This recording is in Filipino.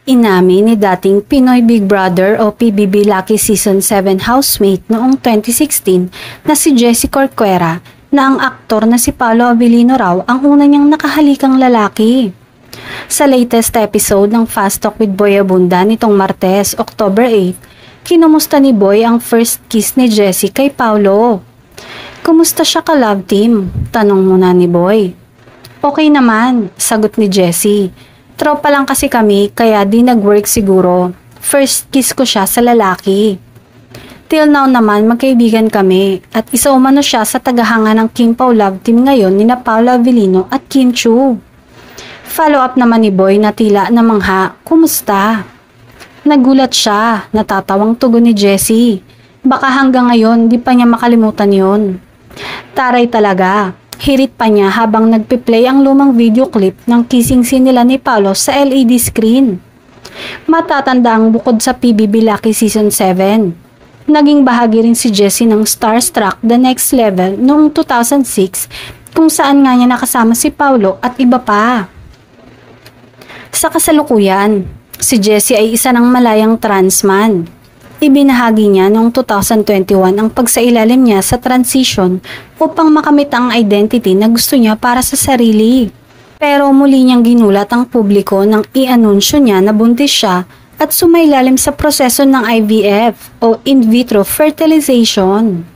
Inamin ni dating Pinoy Big Brother o PBB Lucky Season 7 housemate noong 2016 na si Jessie Corcuera na ang aktor na si Paolo Abilino raw ang una niyang nakahalikang lalaki. Sa latest episode ng Fast Talk with Boy Abunda nitong Martes, October 8, kinumusta ni Boy ang first kiss ni Jessie kay Paolo. "Kumusta siya ka-love team?" tanong muna ni Boy. "Okay naman," sagot ni Jessie. "Tropa lang kasi kami kaya di nag-work siguro. First kiss ko siya sa lalaki. Till now naman magkaibigan kami at isa umano siya sa tagahanga ng Kim Pao Love Team ngayon ni na Paolo Abilino at Kim Chu." Follow up naman ni Boy na tila namangha, "Kumusta?" Nagulat siya, natatawang tugon ni Jessie. Baka hanggang ngayon di pa niya makalimutan yon. Taray talaga. Hirit pa niya habang nagpe-play ang lumang video clip ng kissing scene nila ni Paolo sa LED screen. Matatanda ang bukod sa PBB Lucky Season 7. Naging bahagi rin si Jessie ng Starstruck The Next Level noong 2006 kung saan nga niya nakasama si Paolo at iba pa. Sa kasalukuyan, si Jessie ay isa ng malayang trans man. Ibinahagi niya noong 2021 ang pagsailalim niya sa transition upang makamit ang identity na gusto niya para sa sarili. Pero muli niyang ginulat ang publiko nang i-anunsyo niya na buntis siya at sumailalim sa proseso ng IVF o in vitro fertilization.